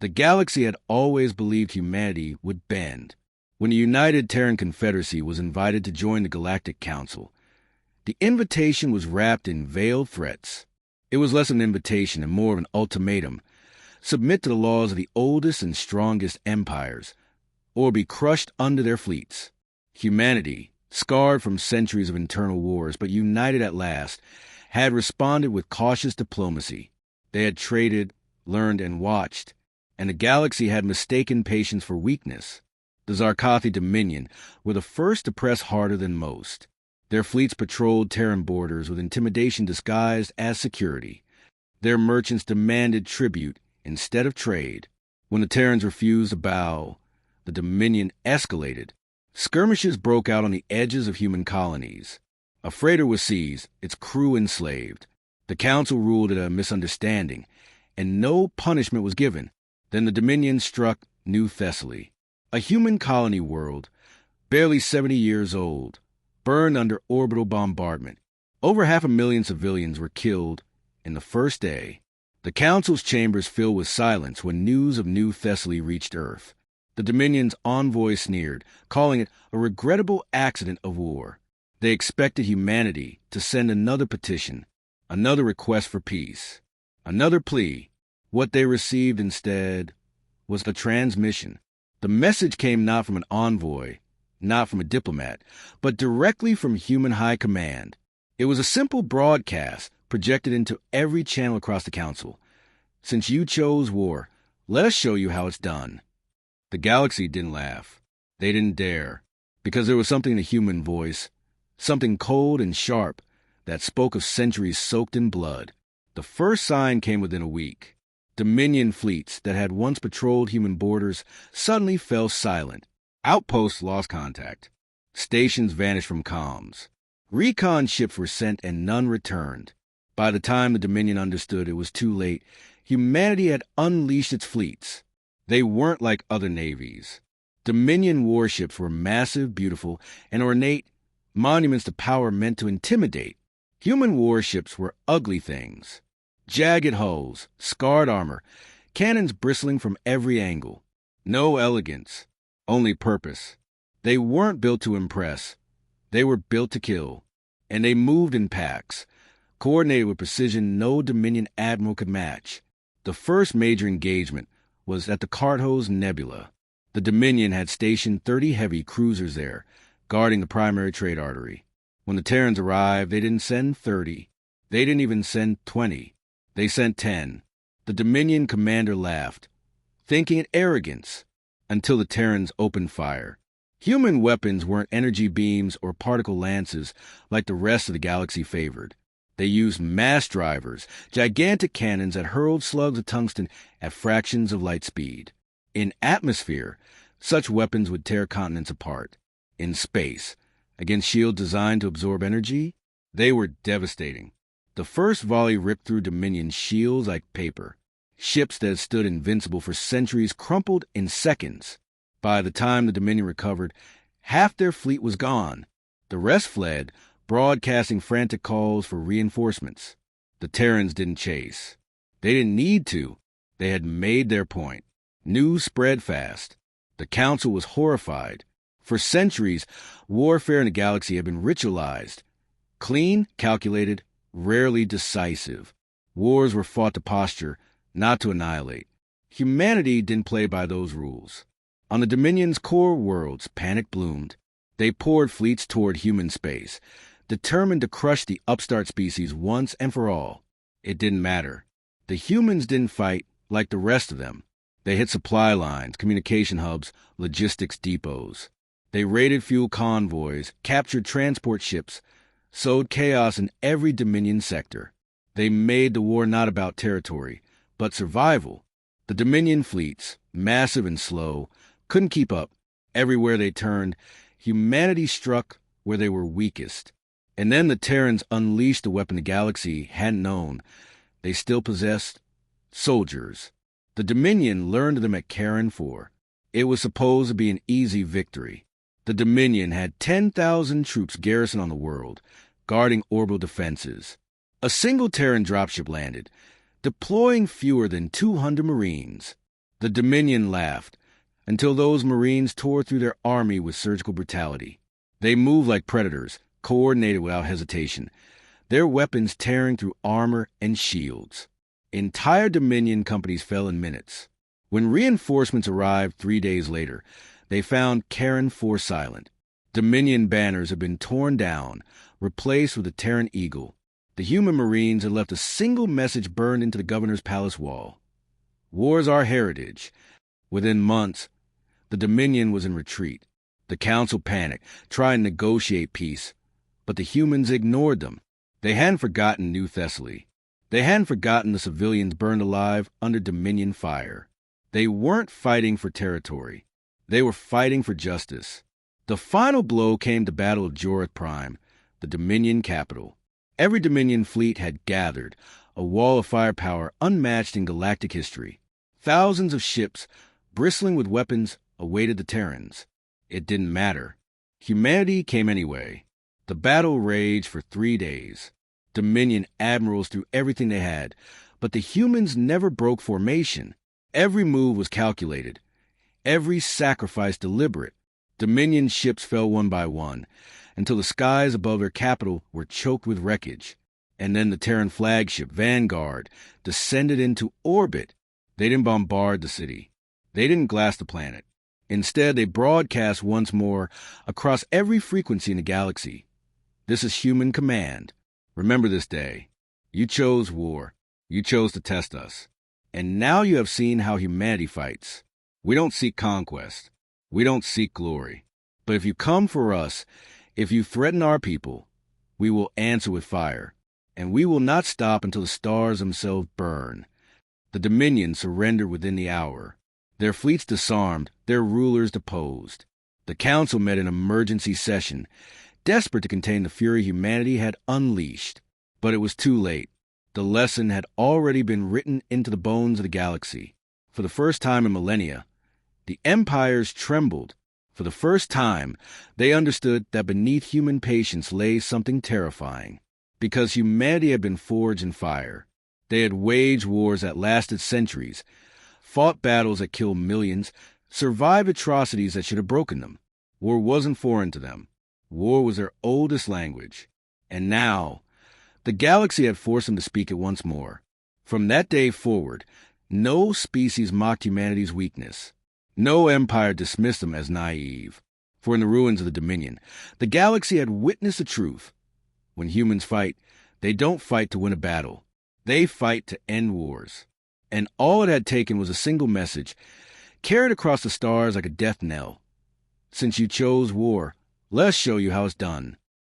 The galaxy had always believed humanity would bend. When a united Terran Confederacy was invited to join the Galactic Council, the invitation was wrapped in veiled threats. It was less an invitation and more of an ultimatum. Submit to the laws of the oldest and strongest empires, or be crushed under their fleets. Humanity, scarred from centuries of internal wars but united at last, had responded with cautious diplomacy. They had traded, learned, and watched, and the galaxy had mistaken patience for weakness. The Zarkathi Dominion were the first to press harder than most. Their fleets patrolled Terran borders with intimidation disguised as security. Their merchants demanded tribute instead of trade. When the Terrans refused to bow, the Dominion escalated. Skirmishes broke out on the edges of human colonies. A freighter was seized, its crew enslaved. The Council ruled it a misunderstanding, and no punishment was given. Then the Dominion struck New Thessaly, a human colony world, barely 70 years old, burned under orbital bombardment. Over 500,000 civilians were killed in the first day. The Council's chambers filled with silence when news of New Thessaly reached Earth. The Dominion's envoy sneered, calling it a regrettable accident of war. They expected humanity to send another petition, another request for peace, another plea. What they received instead was a transmission. The message came not from an envoy, not from a diplomat, but directly from human high command. It was a simple broadcast projected into every channel across the Council. Since you chose war, let us show you how it's done. The galaxy didn't laugh. They didn't dare, because there was something in the human voice, something cold and sharp that spoke of centuries soaked in blood. The first sign came within a week. Dominion fleets that had once patrolled human borders suddenly fell silent. Outposts lost contact. Stations vanished from comms. Recon ships were sent and none returned. By the time the Dominion understood it was too late, humanity had unleashed its fleets. They weren't like other navies. Dominion warships were massive, beautiful, and ornate, monuments to power meant to intimidate. Human warships were ugly things. Jagged hulls, scarred armor, cannons bristling from every angle. No elegance, only purpose. They weren't built to impress. They were built to kill. And they moved in packs, coordinated with precision no Dominion admiral could match. The first major engagement was at the Carthos Nebula. The Dominion had stationed 30 heavy cruisers there, guarding the primary trade artery. When the Terrans arrived, they didn't send 30. They didn't even send 20. They sent 10. The Dominion commander laughed, thinking it arrogance, until the Terrans opened fire. Human weapons weren't energy beams or particle lances like the rest of the galaxy favored. They used mass drivers, gigantic cannons that hurled slugs of tungsten at fractions of light speed. In atmosphere, such weapons would tear continents apart. In space, against shields designed to absorb energy, they were devastating. The first volley ripped through Dominion's shields like paper. Ships that had stood invincible for centuries crumpled in seconds. By the time the Dominion recovered, half their fleet was gone. The rest fled, broadcasting frantic calls for reinforcements. The Terrans didn't chase. They didn't need to. They had made their point. News spread fast. The Council was horrified. For centuries, warfare in the galaxy had been ritualized. Clean, calculated, rarely decisive. Wars were fought to posture, not to annihilate. Humanity didn't play by those rules. On the Dominion's core worlds, panic bloomed. They poured fleets toward human space, determined to crush the upstart species once and for all. It didn't matter. The humans didn't fight like the rest of them. They hit supply lines, communication hubs, logistics depots. They raided fuel convoys, captured transport ships, sowed chaos in every Dominion sector. They made the war not about territory, but survival. The Dominion fleets, massive and slow, couldn't keep up. Everywhere they turned, humanity struck where they were weakest. And then the Terrans unleashed the weapon the galaxy hadn't known. They still possessed soldiers. The Dominion learned them at Karen 4. It was supposed to be an easy victory. The Dominion had 10,000 troops garrisoned on the world, guarding orbital defenses. A single Terran dropship landed, deploying fewer than 200 Marines. The Dominion laughed, until those Marines tore through their army with surgical brutality. They moved like predators, coordinated without hesitation, their weapons tearing through armor and shields. Entire Dominion companies fell in minutes. When reinforcements arrived 3 days later, they found Terran Force silent. Dominion banners had been torn down, replaced with a Terran eagle. The human Marines had left a single message burned into the governor's palace wall. War is our heritage. Within months, the Dominion was in retreat. The Council panicked, trying to negotiate peace, but the humans ignored them. They hadn't forgotten New Thessaly. They hadn't forgotten the civilians burned alive under Dominion fire. They weren't fighting for territory. They were fighting for justice. The final blow came the Battle of Jorah Prime, the Dominion capital. Every Dominion fleet had gathered, a wall of firepower unmatched in galactic history. Thousands of ships, bristling with weapons, awaited the Terrans. It didn't matter. Humanity came anyway. The battle raged for 3 days. Dominion admirals threw everything they had, but the humans never broke formation. Every move was calculated, every sacrifice deliberate. Dominion ships fell one by one, until the skies above their capital were choked with wreckage. And then the Terran flagship, Vanguard, descended into orbit. They didn't bombard the city. They didn't glass the planet. Instead, they broadcast once more across every frequency in the galaxy. This is human command. Remember this day. You chose war. You chose to test us. And now you have seen how humanity fights. We don't seek conquest. We don't seek glory. But if you come for us, if you threaten our people, we will answer with fire. And we will not stop until the stars themselves burn. The Dominion surrendered within the hour. Their fleets disarmed, their rulers deposed. The Council met in emergency session, desperate to contain the fury humanity had unleashed. But it was too late. The lesson had already been written into the bones of the galaxy. For the first time in millennia, the empires trembled. For the first time, they understood that beneath human patience lay something terrifying. Because humanity had been forged in fire. They had waged wars that lasted centuries, fought battles that killed millions, survived atrocities that should have broken them. War wasn't foreign to them. War was their oldest language. And now, the galaxy had forced them to speak it once more. From that day forward, no species mocked humanity's weakness. No empire dismissed them as naive. For in the ruins of the Dominion, the galaxy had witnessed the truth. When humans fight, they don't fight to win a battle. They fight to end wars. And all it had taken was a single message, carried across the stars like a death knell. Since you chose war, let's show you how it's done.